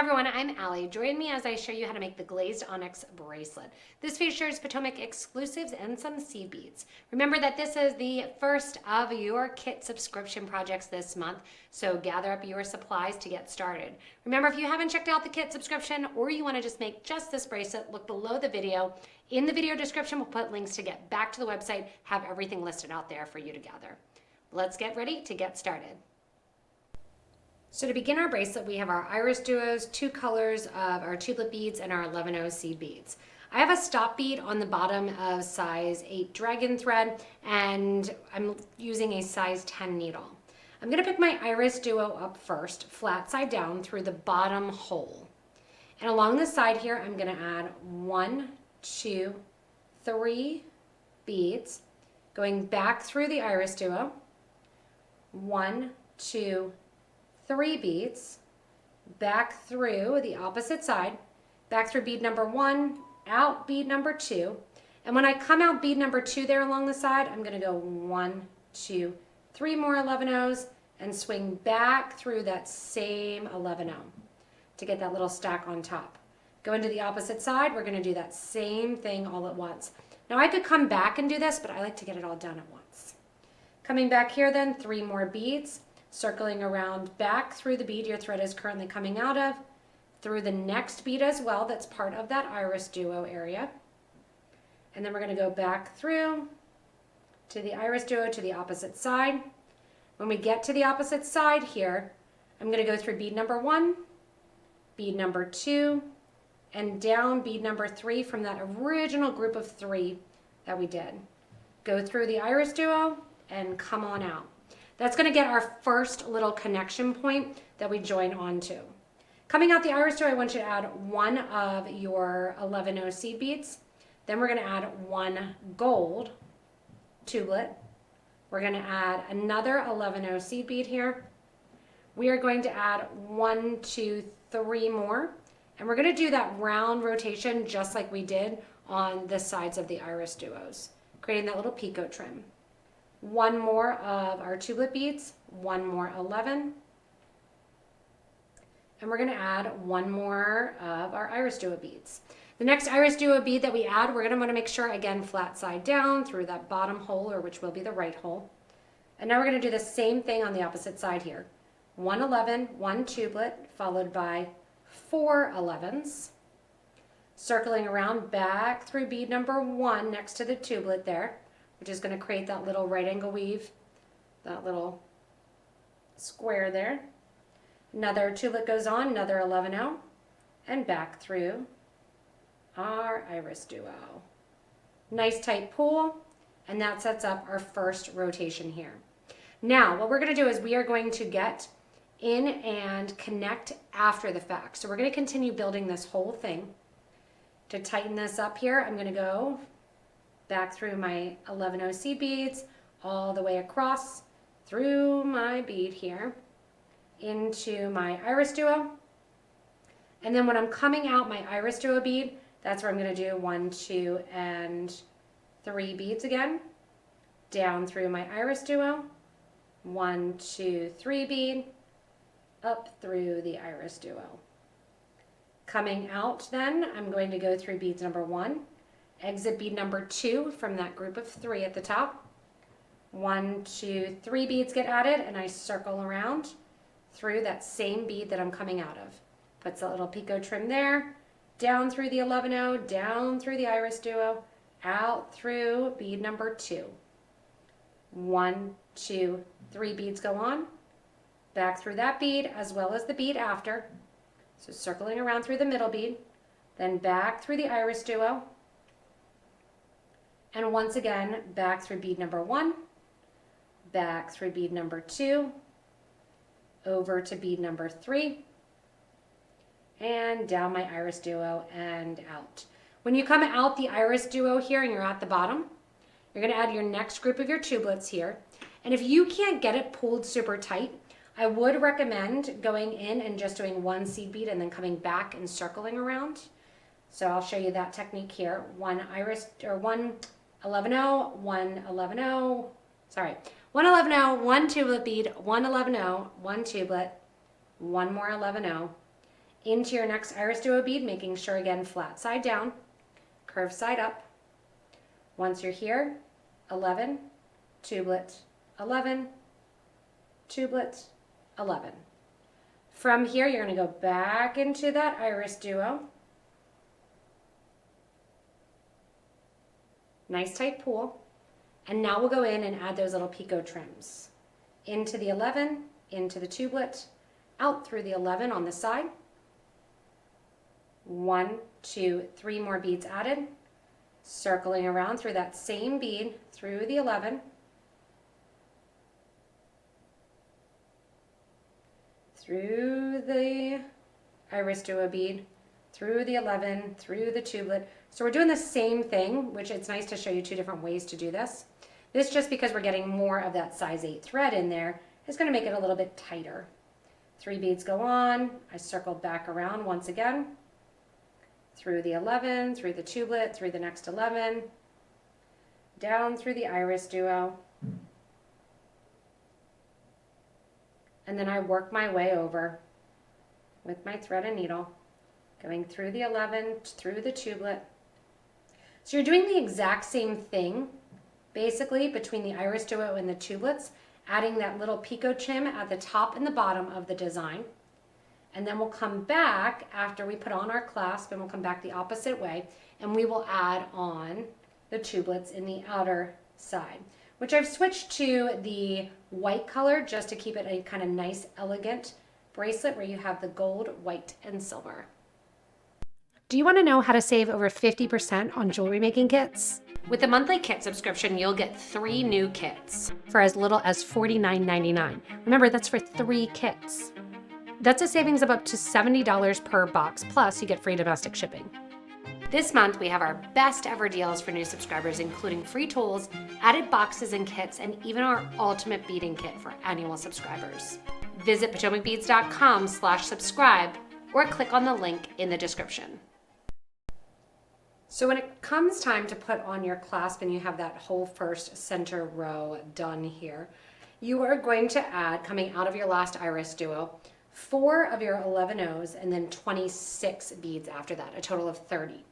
everyone, I'm Allie. Join me as I show you how to make the Glazed Onyx Bracelet. This features Potomac exclusives and some seed beads. Remember that this is the first of your kit subscription projects this month, so gather up your supplies to get started. Remember, if you haven't checked out the kit subscription or you want to just make just this bracelet, look below the video. In the video description, we'll put links to get back to the website, have everything listed out there for you to gather. Let's get ready to get started. So to begin our bracelet, we have our IrisDuos, two colors of our Tubelet beads, and our 11/0 seed beads. I have a stop bead on the bottom of size 8 dragon thread, and I'm using a size 10 needle. I'm going to pick my IrisDuo up first, flat side down through the bottom hole. And along the side here, I'm going to add 1, 2, 3 beads, going back through the IrisDuo. 1, 2, 3 beads, back through the opposite side, back through bead number 1, out bead number 2, and when I come out bead number 2 there along the side, I'm going to go 1, 2, 3 more 11/0s and swing back through that same 11/0 to get that little stack on top. Go into the opposite side, we're going to do that same thing all at once. Now I could come back and do this, but I like to get it all done at once. Coming back here then, 3 more beads, circling around back through the bead your thread is currently coming out of, through the next bead as well that's part of that IrisDuo area. And then we're going to go back through to the IrisDuo to the opposite side. When we get to the opposite side here, I'm going to go through bead number 1, bead number 2, and down bead number 3 from that original group of 3 that we did. Go through the IrisDuo and come on out. That's going to get our first little connection point that we join onto. Coming out the IrisDuo, I want you to add 1 of your 11/0 seed beads. Then we're going to add 1 gold tubelet. We're going to add another 11/0 seed bead here. We are going to add 1, 2, 3 more. And we're going to do that round rotation just like we did on the sides of the IrisDuos, creating that little Picot Trim. 1 more of our Tubelet beads, 1 more 11, and we're going to add 1 more of our IrisDuo beads. The next IrisDuo bead that we add, we're going to want to make sure, again, flat side down through that bottom hole, or which will be the right hole. And now we're going to do the same thing on the opposite side here. 1 11, 1 Tubelet, followed by 4 11s, circling around back through bead number 1 next to the Tubelet there, which is going to create that little right angle weave, that little square there. Another Tubelet goes on, another 11/0, and back through our IrisDuo. Nice tight pull, and that sets up our first rotation here. Now, what we're going to do is we are going to get in and connect after the fact. So we're going to continue building this whole thing. To tighten this up here, I'm going to go back through my 11/0 seed beads, all the way across through my bead here, into my IrisDuo. And then when I'm coming out my IrisDuo bead, that's where I'm going to do 1, 2, and 3 beads again, down through my IrisDuo, 1, 2, 3 bead, up through the IrisDuo. Coming out then, I'm going to go through beads number 1, exit bead number 2 from that group of 3 at the top. 1, 2, 3 beads get added, and I circle around through that same bead that I'm coming out of. Puts a little Picot Trim there, down through the 11/0, down through the IrisDuo, out through bead number 2. 1, 2, 3 beads go on, back through that bead as well as the bead after. So circling around through the middle bead, then back through the IrisDuo, and once again, back through bead number 1, back through bead number 2, over to bead number 3, and down my IrisDuo and out. When you come out the IrisDuo here and you're at the bottom, you're going to add your next group of your Tubelets here. And if you can't get it pulled super tight, I would recommend going in and just doing 1 seed bead and then coming back and circling around. So I'll show you that technique here. 1 11/0, 1 11/0, sorry, 1 11/0, 1 Tubelet bead, 1 11/0, 1 Tubelet, 1 more 11/0, into your next IrisDuo bead, making sure again flat side down, curved side up. Once you're here, 11, tublet, 11, tublet, 11. From here, you're going to go back into that IrisDuo. Nice tight pull. And now we'll go in and add those little Picot trims. Into the 11, into the tublet, out through the 11 on the side. 1, 2, 3 more beads added. Circling around through that same bead through the 11. Through the IrisDuo bead, through the 11, through the tublet. So we're doing the same thing, which it's nice to show you two different ways to do this. This, just because we're getting more of that size 8 thread in there, is going to make it a little bit tighter. 3 beads go on. I circled back around once again. Through the 11, through the tublet, through the next 11, down through the IrisDuo. And then I work my way over with my thread and needle, going through the 11, through the tublet. So you're doing the exact same thing, basically, between the IrisDuo and the tubelets, adding that little Picot trim at the top and the bottom of the design. And then we'll come back after we put on our clasp, and we'll come back the opposite way, and we will add on the tubelets in the outer side, which I've switched to the white color just to keep it a kind of nice, elegant bracelet where you have the gold, white, and silver. Do you want to know how to save over 50% on jewelry making kits? With a monthly kit subscription, you'll get 3 new kits for as little as $49.99. Remember, that's for 3 kits. That's a savings of up to $70 per box, plus you get free domestic shipping. This month, we have our best ever deals for new subscribers, including free tools, added boxes and kits, and even our ultimate beading kit for annual subscribers. Visit PotomacBeads.com/subscribe or click on the link in the description. So when it comes time to put on your clasp and you have that whole first center row done here, you are going to add, coming out of your last IrisDuo, 4 of your 11 O's and then 26 beads after that, a total of 30.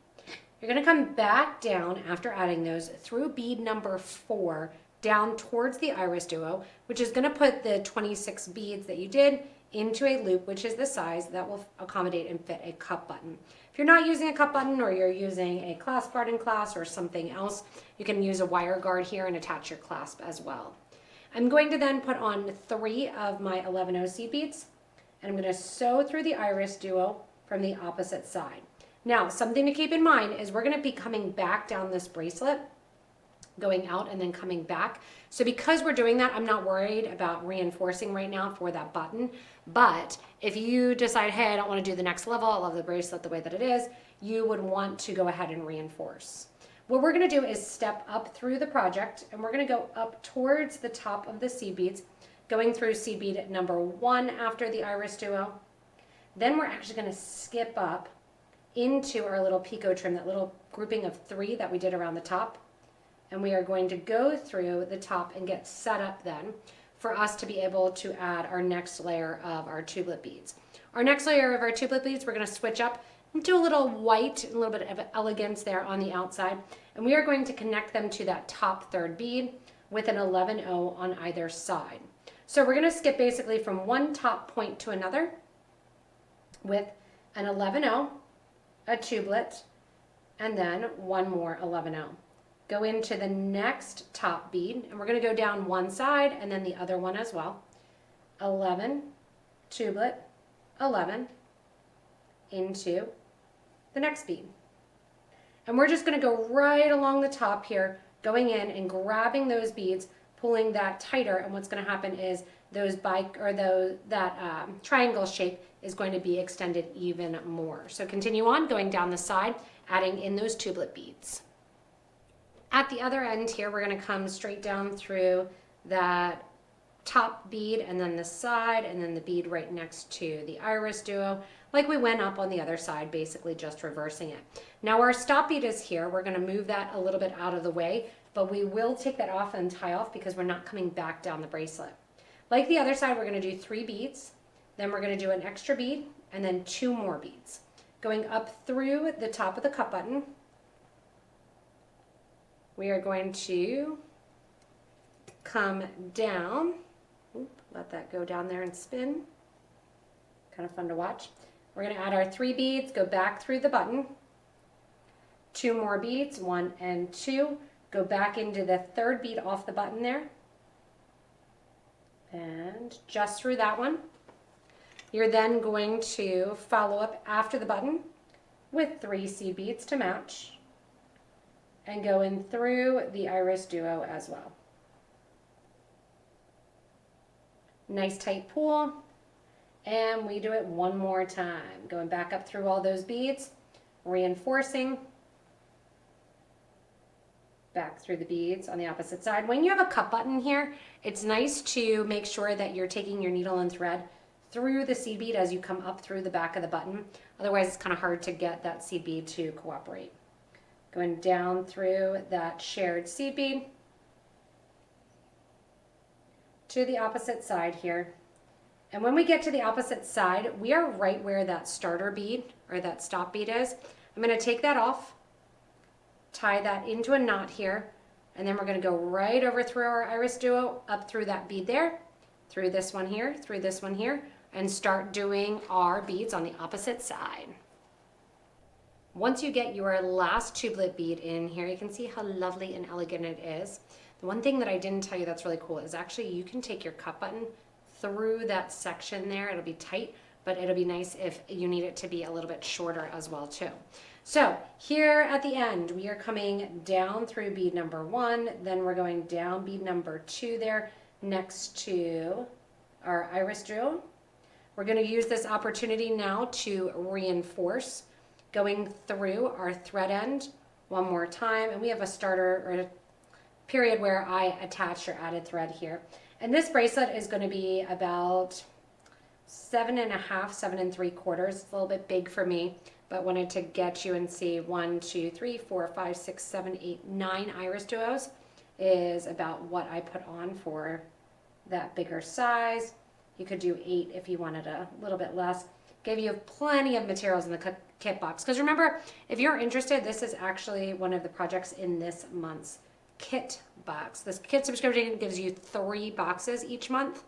You're going to come back down after adding those through bead number 4 down towards the IrisDuo, which is going to put the 26 beads that you did into a loop, which is the size that will accommodate and fit a cup button. If you're not using a cup button, or you're using a clasp guard in class or something else, you can use a wire guard here and attach your clasp as well. I'm going to then put on 3 of my 11 O seed beads, and I'm going to sew through the IrisDuo from the opposite side. Now, something to keep in mind is we're going to be coming back down this bracelet, going out and then coming back. So because we're doing that, I'm not worried about reinforcing right now for that button. But if you decide, hey, I don't want to do the next level, I love the bracelet the way that it is, you would want to go ahead and reinforce. What we're going to do is step up through the project, and we're going to go up towards the top of the seed beads, going through seed bead number 1 after the IrisDuo. Then we're actually going to skip up into our little Picot trim, that little grouping of 3 that we did around the top. And we are going to go through the top and get set up then for us to be able to add our next layer of our tublet beads. Our next layer of our tublet beads, we're going to switch up and do a little white, a little bit of elegance there on the outside. And we are going to connect them to that top 3rd bead with an 11 O on either side. So we're going to skip basically from one top point to another with an 11 O, a tublet, and then 1 more 11 O. Go into the next top bead, and we're going to go down one side and then the other one as well. 11, tublet, 11, into the next bead. And we're just going to go right along the top here, going in and grabbing those beads, pulling that tighter, and what's going to happen is that triangle shape is going to be extended even more. So continue on, going down the side, adding in those tublet beads. At the other end here, we're going to come straight down through that top bead and then the side and then the bead right next to the IrisDuo, like we went up on the other side, basically just reversing it. Now our stop bead is here. We're going to move that a little bit out of the way, but we will take that off and tie off because we're not coming back down the bracelet. Like the other side, we're going to do 3 beads, then we're going to do an extra bead and then 2 more beads. Going up through the top of the cup button, we are going to come down. Oop, let that go down there and spin. Kind of fun to watch. We're going to add our 3 beads, go back through the button, 2 more beads, 1 and 2, go back into the 3rd bead off the button there, and just through that one. You're then going to follow up after the button with 3 seed beads to match and go in through the IrisDuo as well. Nice tight pull, and we do it one more time, going back up through all those beads, reinforcing, back through the beads on the opposite side. When you have a cup button here, it's nice to make sure that you're taking your needle and thread through the seed bead as you come up through the back of the button. Otherwise, it's kind of hard to get that seed bead to cooperate. Going down through that shared seed bead to the opposite side here. And when we get to the opposite side, we are right where that starter bead or that stop bead is. I'm going to take that off, tie that into a knot here, and then we're going to go right over through our IrisDuo, up through that bead there, through this one here, through this one here, and start doing our beads on the opposite side. Once you get your last tubelet bead in here, you can see how lovely and elegant it is. The one thing that I didn't tell you that's really cool is actually you can take your cup button through that section there. It'll be tight, but it'll be nice if you need it to be a little bit shorter as well too. So here at the end, we are coming down through bead number 1, then we're going down bead number 2 there next to our IrisDuo. We're going to use this opportunity now to reinforce, going through our thread end one more time, and we have a starter or a period where I attach or added thread here. And this bracelet is going to be about 7.5, 7 3/4. It's a little bit big for me, but wanted to get you and see 1, 2, 3, 4, 5, 6, 7, 8, 9 IrisDuos is about what I put on for that bigger size. You could do 8 if you wanted a little bit less. Gave you plenty of materials in the kit box. Because remember, if you're interested, this is actually one of the projects in this month's kit box. This kit subscription gives you 3 boxes each month,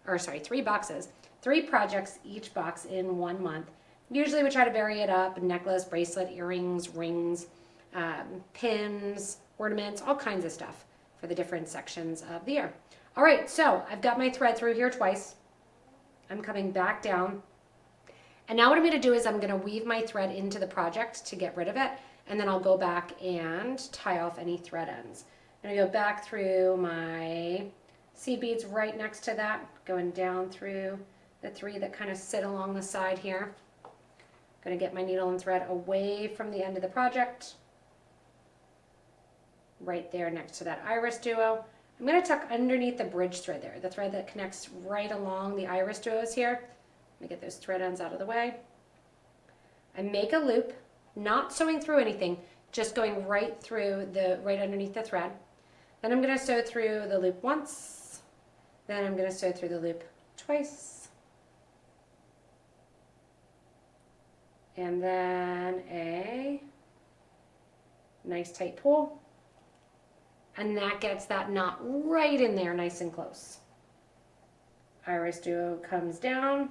or sorry, 3 boxes, 3 projects each box in 1 month. Usually we try to vary it up: necklace, bracelet, earrings, rings, pins, ornaments, all kinds of stuff for the different sections of the year. All right, so I've got my thread through here twice. I'm coming back down. And now what I'm going to do is I'm going to weave my thread into the project to get rid of it, and then I'll go back and tie off any thread ends. I'm going to go back through my seed beads right next to that, going down through the 3 that kind of sit along the side here. Going to get my needle and thread away from the end of the project, right there next to that IrisDuo. I'm going to tuck underneath the bridge thread there, the thread that connects right along the IrisDuos here. Let me get those thread ends out of the way. I make a loop, not sewing through anything, just going right through right underneath the thread. Then I'm going to sew through the loop once. Then I'm going to sew through the loop twice. And then a nice tight pull. And that gets that knot right in there, nice and close. IrisDuo comes down.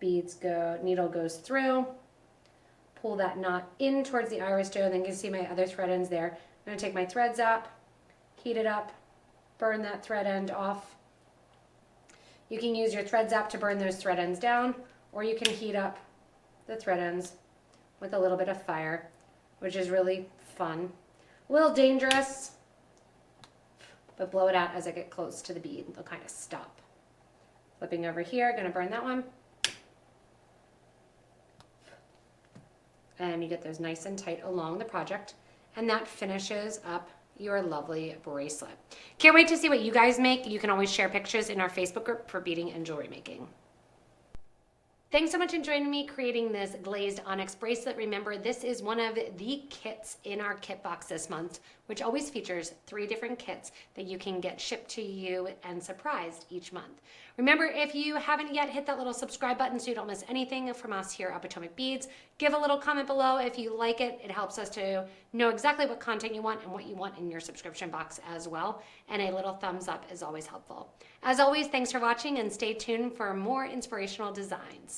Beads go, needle goes through. Pull that knot in towards the IrisDuo, and then you can see my other thread ends there. I'm going to take my threads up, heat it up, burn that thread end off. You can use your thread zap to burn those thread ends down, or you can heat up the thread ends with a little bit of fire, which is really fun. A little dangerous, but blow it out as I get close to the bead. They'll kind of stop. Flipping over here, going to burn that one. And you get those nice and tight along the project, and that finishes up your lovely bracelet. Can't wait to see what you guys make. You can always share pictures in our Facebook group for beading and jewelry making. Thanks so much for joining me creating this glazed onyx bracelet. Remember, this is one of the kits in our kit box this month, which always features 3 different kits that you can get shipped to you and surprised each month. Remember, if you haven't yet, hit that little subscribe button so you don't miss anything from us here at Potomac Beads. Give a little comment below if you like it. It helps us to know exactly what content you want and what you want in your subscription box as well. And a little thumbs up is always helpful. As always, thanks for watching and stay tuned for more inspirational designs.